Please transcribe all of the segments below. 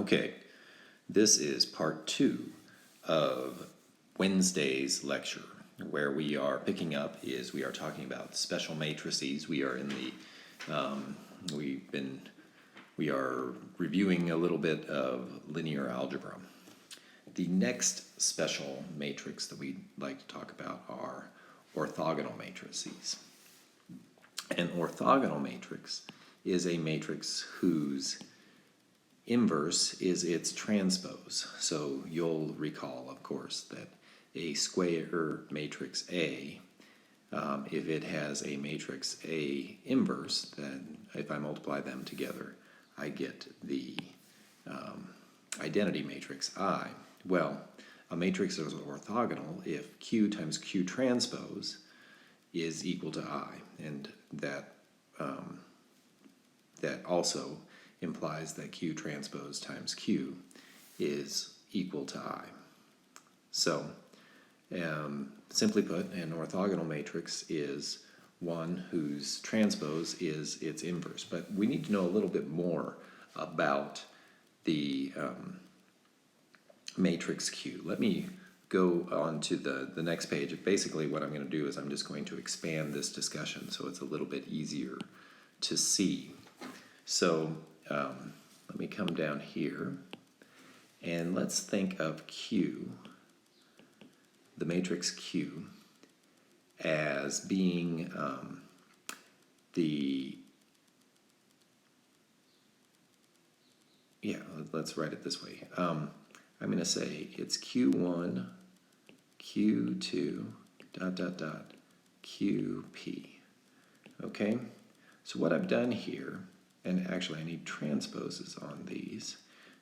Okay, this is part 2 of Wednesday's lecture. Where we are picking up is we are talking about special matrices. We are in the, we are reviewing a little bit of linear algebra. The next special matrix that we'd like to talk about are orthogonal matrices. An orthogonal matrix is a matrix whose inverse is its transpose. So you'll recall, of course, that a square matrix A, if it has a matrix A inverse, then if I multiply them together, I get the identity matrix I. Well, a matrix is orthogonal if Q times Q transpose is equal to I, and that also implies that Q transpose times Q is equal to I. So, simply put, an orthogonal matrix is one whose transpose is its inverse. But we need to know a little bit more about the matrix Q. Let me go on to the next page. Basically, what I'm going to do is I'm just going to expand this discussion so it's a little bit easier to see. So let me come down here, and let's think of Q, the matrix Q, as being let's write it this way. I'm going to say it's Q1, Q2, QP. Okay? So what I've done here, and actually I need transposes on these,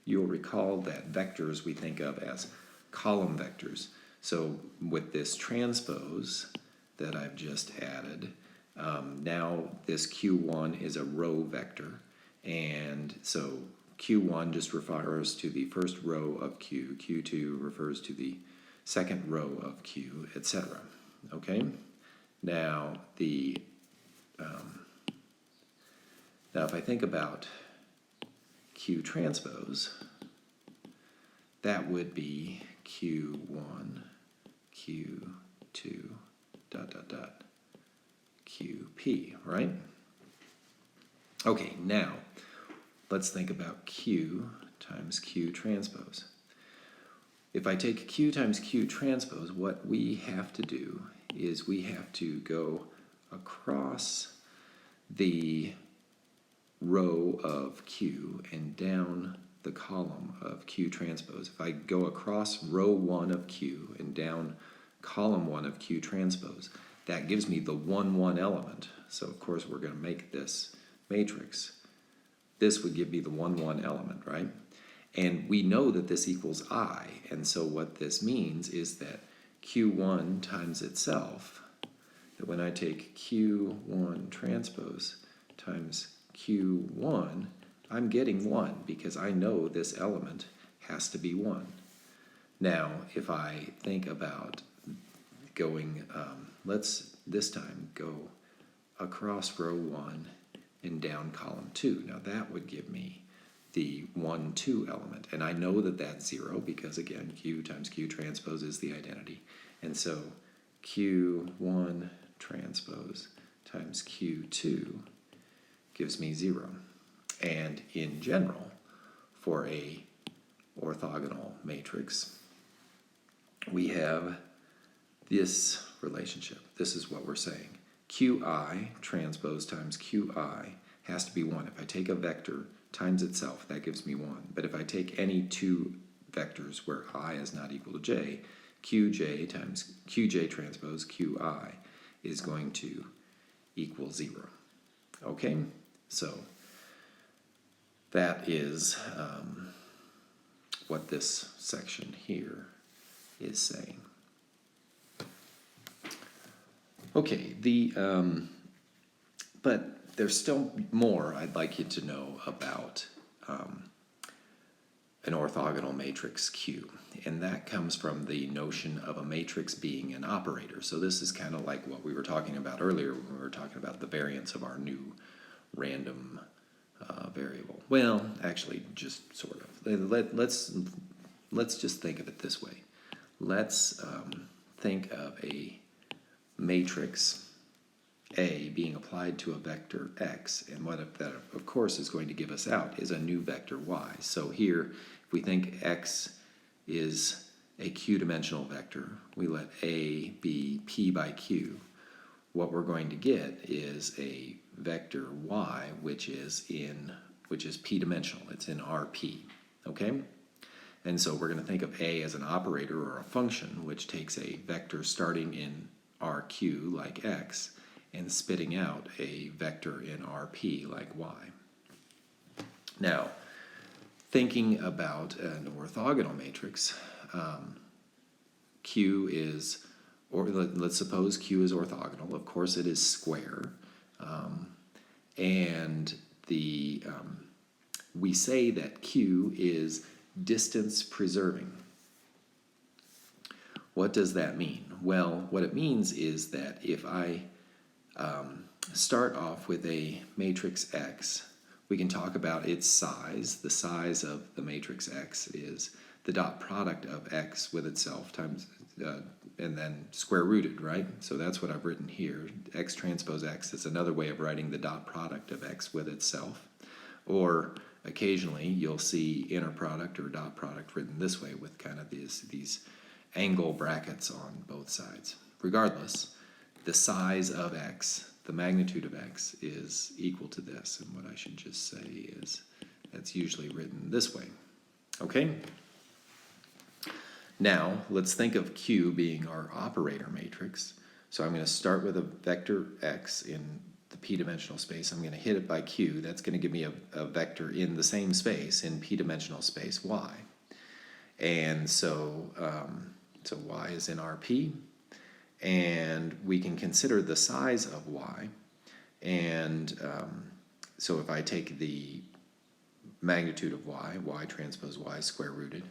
you'll recall that vectors we think of as column vectors. So with this transpose that I've just added, now this Q1 is a row vector, and so Q1 just refers to the first row of Q, Q2 refers to the second row of Q, etc. Okay? Now now if I think about Q transpose, that would be Q1, Q2, QP, right? Okay, now let's think about Q times Q transpose. If I take Q times Q transpose, what we have to do is we have to go across the row of Q and down the column of Q transpose. If I go across row 1 of Q and down column 1 of Q transpose, that gives me the 1, 1 element. So of course we're going to make this matrix. This would give me the 1, 1 element, right? And we know that this equals I, and so what this means is that Q1 times itself, that when I take Q1 transpose times Q1, I'm getting 1 because I know this element has to be 1. Now, if I think about going, let's this time go across row 1 and down column 2. Now that would give me the 1, 2 element, and I know that that's 0 because again Q times Q transpose is the identity, and so Q1 transpose times Q2 gives me 0. And in general, for a orthogonal matrix, we have this relationship. This is what we're saying. Qi transpose times Qi has to be 1. If I take a vector times itself, that gives me 1. But if I take any two vectors where I is not equal to j, Qj times Qj transpose Qi is going to equal 0. Okay? So that is what this section here is saying. Okay, but there's still more I'd like you to know about an orthogonal matrix Q, and that comes from the notion of a matrix being an operator. So this is kind of like what we were talking about earlier when we were talking about the variance of our new random variable. Well, actually, just sort of. Let's just think of it this way. Let's think of a matrix A being applied to a vector x, and what that, of course, is going to give us out is a new vector y. So here, if we think x is a q-dimensional vector, we let A be p by q. What we're going to get is a vector y, which is p-dimensional. It's in Rp, okay? And so we're going to think of A as an operator or a function, which takes a vector starting in Rq, like x, and spitting out a vector in Rp, like y. Now, thinking about an orthogonal matrix, Q is, or let's suppose Q is orthogonal. Of course, it is square. And we say that Q is distance preserving. What does that mean? Well, what it means is that if I start off with a matrix X, we can talk about its size. The size of the matrix X is the dot product of X with itself times, and then square rooted, right? So that's what I've written here. X transpose X is another way of writing the dot product of X with itself. Or occasionally you'll see inner product or dot product written this way with kind of these angle brackets on both sides. Regardless, the size of X, the magnitude of X, is equal to this. And what I should just say is that's usually written this way. Okay? Now, let's think of Q being our operator matrix. So I'm going to start with a vector X in the p-dimensional space. I'm going to hit it by Q. That's going to give me a vector in the same space, in p-dimensional space, Y. And so, so Y is in Rp. And we can consider the size of Y. And so if I take the magnitude of Y, Y transpose Y square rooted,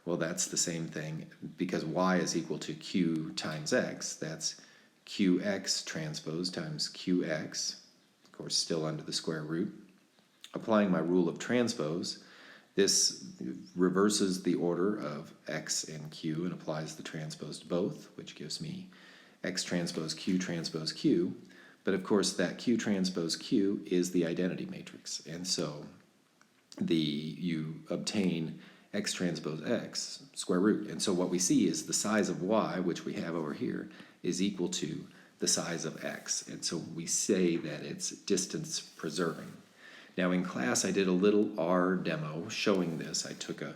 well, that's the same thing. Because Y is equal to Q times X, that's QX transpose times QX, of course, still under the square root. Applying my rule of transpose, this reverses the order of X and Q and applies the transpose to both, which gives me X transpose Q. But of course, that Q transpose Q is the identity matrix. And so you obtain X transpose X square root. And so what we see is the size of Y, which we have over here, is equal to the size of X. And so we say that it's distance preserving. Now in class I did a little R demo showing this. I took a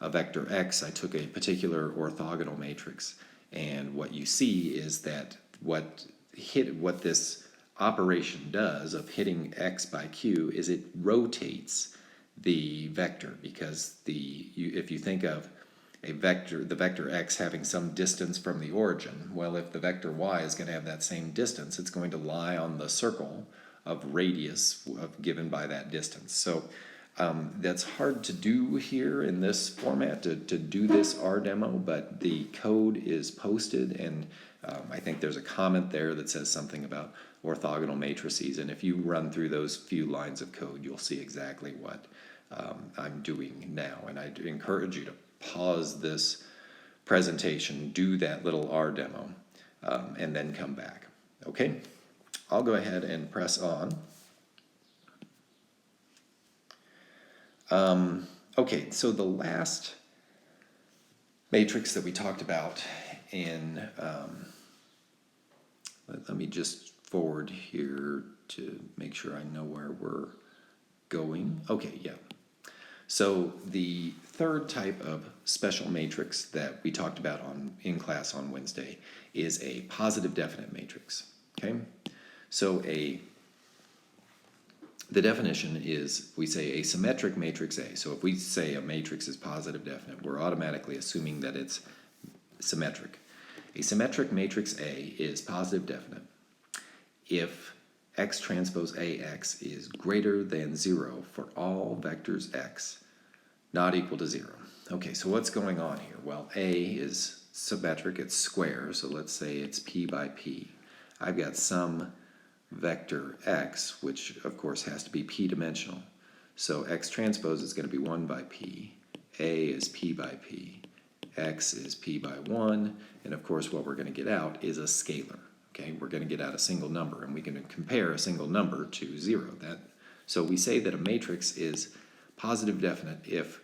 vector X, I took a particular orthogonal matrix, and what you see is that what this operation does of hitting X by Q is it rotates the vector, because if you think of a vector, the vector X having some distance from the origin, well, if the vector Y is going to have that same distance, it's going to lie on the circle of radius given by that distance. So that's hard to do here in this format, to do this R demo, but the code is posted, and I think there's a comment there that says something about orthogonal matrices, and if you run through those few lines of code, you'll see exactly what I'm doing now. And I encourage you to pause this presentation, do that little R demo, and then come back. Okay? I'll go ahead and press on. Okay, so the last matrix that we talked about in, let me just forward here to make sure I know where we're going. Okay, yeah. So the third type of special matrix that we talked about in class on Wednesday is a positive definite matrix. Okay? So the definition is, we say a symmetric matrix A. So if we say a matrix is positive definite, we're automatically assuming that it's symmetric. A symmetric matrix A is positive definite if X transpose AX is greater than 0 for all vectors X not equal to 0. Okay, so what's going on here? Well, A is symmetric, it's square, so let's say it's P by P. I've got some vector X, which of course has to be P-dimensional. So X transpose is going to be 1 by P, A is P by P, X is P by 1, and of course what we're going to get out is a scalar. Okay, we're going to get out a single number, and we can compare a single number to 0. So we say that a matrix is positive definite if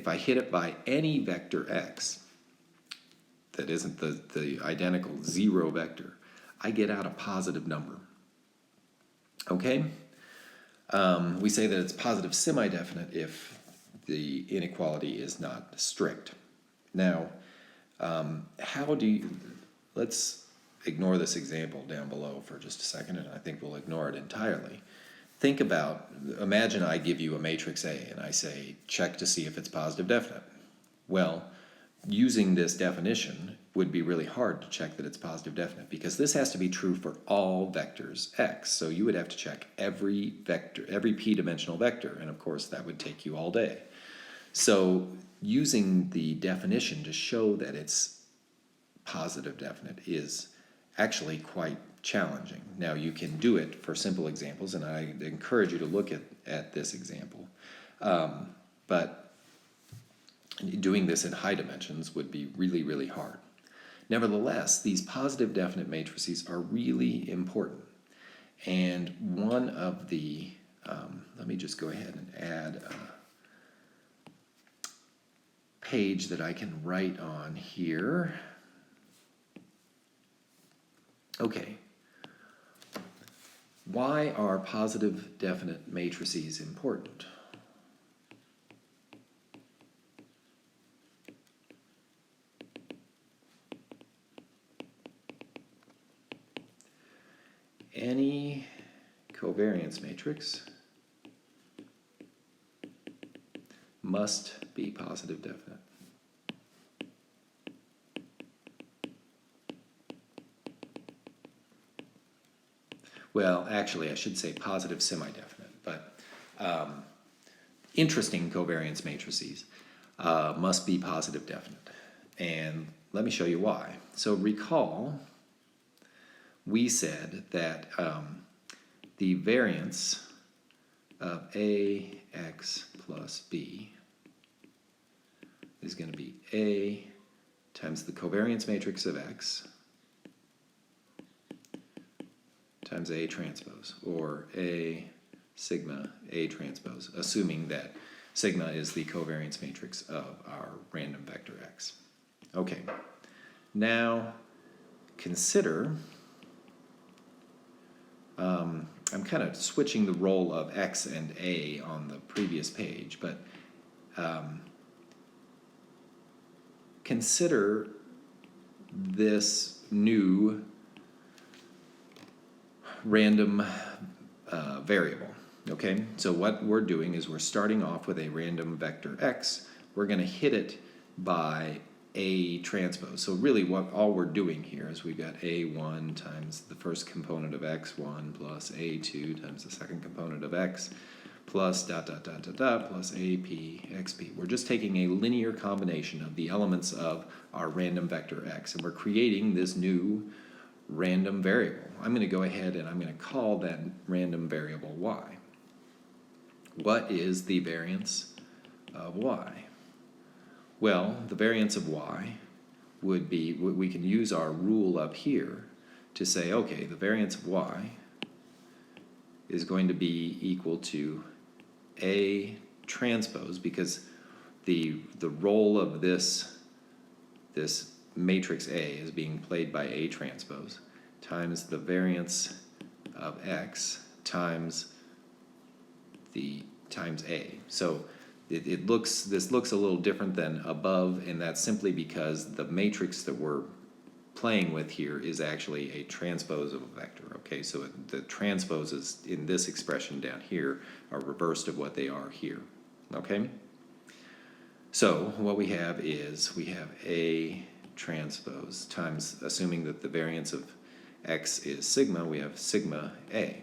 I hit it by any vector x that isn't the identical 0 vector, I get out a positive number. Okay? We say that it's positive semi-definite if the inequality is not strict. Now, let's ignore this example down below for just a second, and I think we'll ignore it entirely. Imagine I give you a matrix A and I say, check to see if it's positive definite. Well, using this definition would be really hard to check that it's positive definite because this has to be true for all vectors x. So you would have to check every p-dimensional vector, and of course that would take you all day. So using the definition to show that it's positive definite is actually quite challenging. Now you can do it for simple examples, and I encourage you to look at this example. But doing this in high dimensions would be really, really hard. Nevertheless, these positive definite matrices are really important. And one of the, let me just go ahead and add a page that I can write on here. Okay. Why are positive definite matrices important? Any covariance matrix must be positive definite. Well, actually, I should say positive semi-definite, but interesting covariance matrices must be positive definite. And let me show you why. So recall, we said that the variance of AX plus B is going to be A times the covariance matrix of X times A transpose, or A sigma A transpose, assuming that sigma is the covariance matrix of our random vector X. Okay, now consider, I'm kind of switching the role of X and A on the previous page, but consider this new random variable. Okay, so what we're doing is we're starting off with a random vector x. We're going to hit it by A transpose. So really all we're doing here is we've got A1 times the first component of x1 plus A2 times the second component of x plus dot dot dot dot dot plus AP xp. We're just taking a linear combination of the elements of our random vector x, and we're creating this new random variable. I'm going to go ahead and I'm going to call that random variable y. What is the variance of y? Well, the variance of y would be, we can use our rule up here to say, okay, the variance of y is going to be equal to A transpose, because the role of this matrix A is being played by A transpose, times the variance of x times A. So this looks a little different than above, and that's simply because the matrix that we're playing with here is actually a transpose of a vector. Okay, so the transposes in this expression down here are reversed of what they are here. Okay, so what we have is we have A transpose times, assuming that the variance of x is sigma, we have sigma A.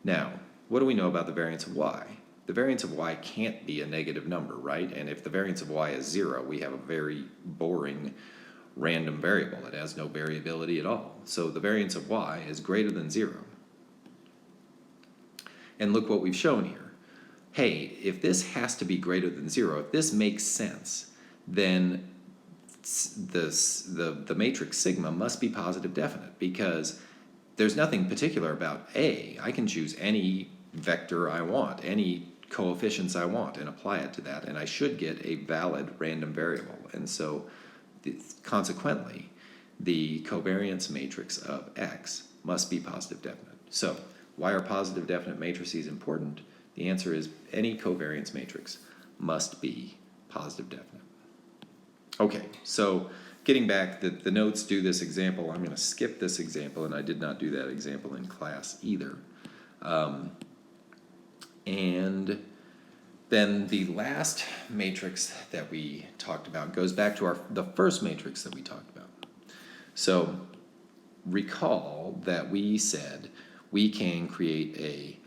Now, what do we know about the variance of y? The variance of y can't be a negative number, right? And if the variance of y is 0, we have a very boring random variable. It has no variability at all. So the variance of y is greater than 0. And look what we've shown here. hey, if this has to be greater than 0, if this makes sense, then the matrix sigma must be positive definite, because there's nothing particular about A. I can choose any vector I want, any coefficients I want, and apply it to that, and I should get a valid random variable. And so, consequently, the covariance matrix of X must be positive definite. So, why are positive definite matrices important? The answer is any covariance matrix must be positive definite. Okay, so getting back, the notes do this example. I'm going to skip this example, and I did not do that example in class either. And then the last matrix that we talked about goes back to the first matrix that we talked about. So recall that we said we can create a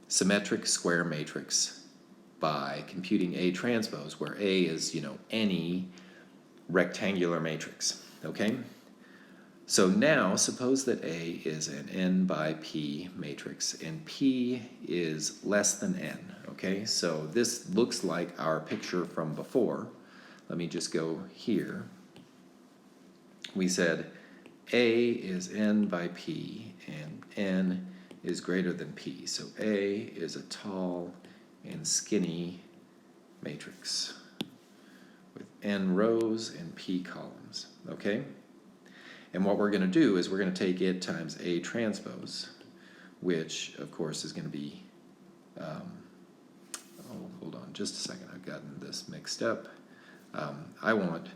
symmetric square matrix by computing A transpose, where A is, any rectangular matrix, okay? So now suppose that A is an n by p matrix, and p is less than n, okay? So this looks like our picture from before. Let me just go here. We said A is n by p, and n is greater than p. So A is a tall and skinny matrix with n rows and p columns, okay? And what we're going to do is we're going to take it times A transpose, which of course is going to be, hold on just a second, I've gotten this mixed up. I want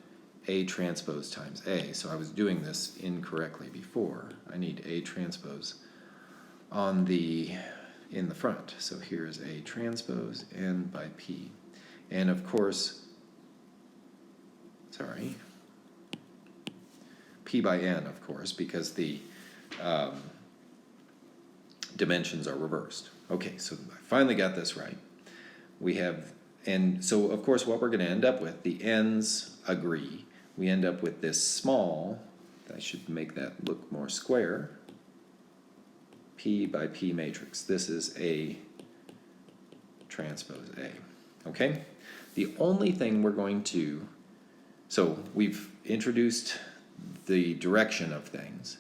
A transpose times A, so I was doing this incorrectly before. I need A transpose in the front. So here's A transpose n by p. And of course, p by n, of course, because the dimensions are reversed. Okay, so I finally got this right. We have, and so of course what we're going to end up with, the n's agree. We end up with this small, I should make that look more square, p by p matrix. This is A transpose A, okay? The only thing we're going to, so we've introduced the direction of things,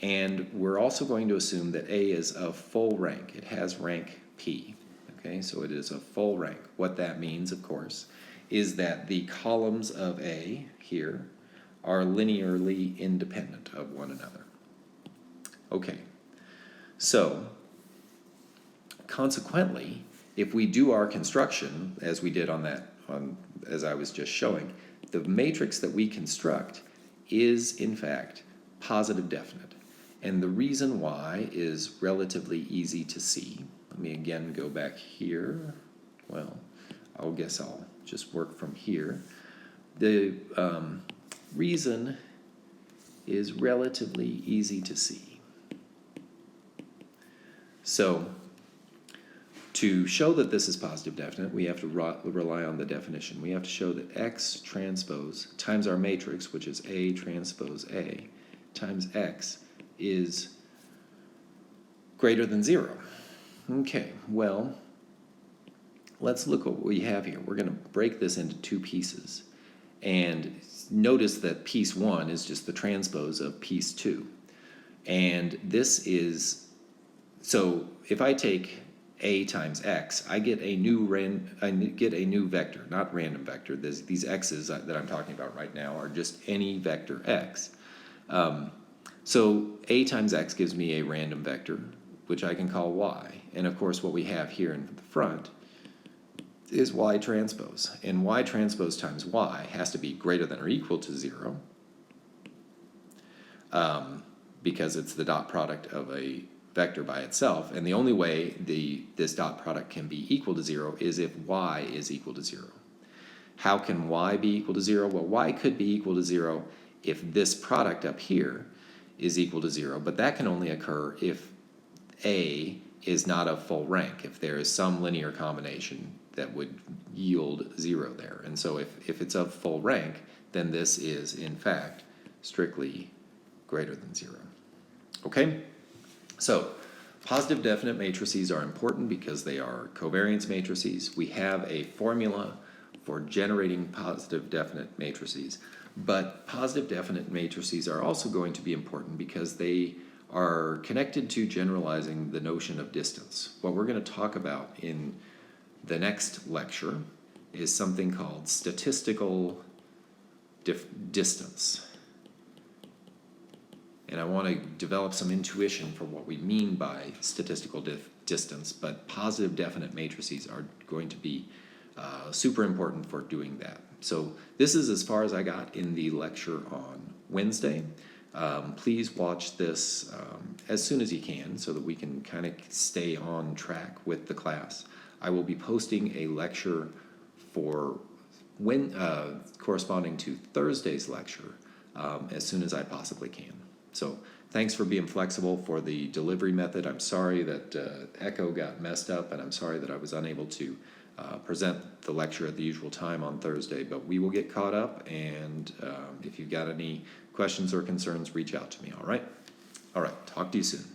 and we're also going to assume that A is of full rank. It has rank P, okay? So it is of full rank. What that means, of course, is that the columns of A here are linearly independent of one another. Okay, so consequently, if we do our construction, as we did as I was just showing, the matrix that we construct is, in fact, positive definite. And the reason why is relatively easy to see. Let me again go back here. Well, I guess I'll just work from here. The reason is relatively easy to see. So, to show that this is positive definite, we have to rely on the definition. We have to show that X transpose times our matrix, which is A transpose A, times X is greater than 0. Okay, well, let's look at what we have here. We're going to break this into two pieces. And notice that piece 1 is just the transpose of piece 2. And this is, so if I take A times X, I get a new vector, not random vector. These X's that I'm talking about right now are just any vector X. So A times X gives me a random vector, which I can call Y. And of course what we have here in the front is Y transpose. And Y transpose times Y has to be greater than or equal to 0, because it's the dot product of a vector by itself, and the only way this dot product can be equal to 0 is if Y is equal to 0. How can Y be equal to 0? Well, Y could be equal to 0 if this product up here is equal to 0, but that can only occur if A is not of full rank, if there is some linear combination that would yield 0 there. And so if it's of full rank, then this is, in fact, strictly greater than 0. Okay? So, Positive definite matrices are important because they are covariance matrices. We have a formula for generating positive definite matrices, but positive definite matrices are also going to be important because they are connected to generalizing the notion of distance. What we're going to talk about in the next lecture is something called statistical distance. And I want to develop some intuition for what we mean by statistical distance, but positive definite matrices are going to be super important for doing that. So this is as far as I got in the lecture on Wednesday. Please watch this as soon as you can so that we can kind of stay on track with the class. I will be posting a lecture for corresponding to Thursday's lecture as soon as I possibly can. So thanks for being flexible for the delivery method. I'm sorry that Echo got messed up, and I'm sorry that I was unable to present the lecture at the usual time on Thursday, but we will get caught up, and if you've got any questions or concerns, reach out to me, all right? All right, talk to you soon.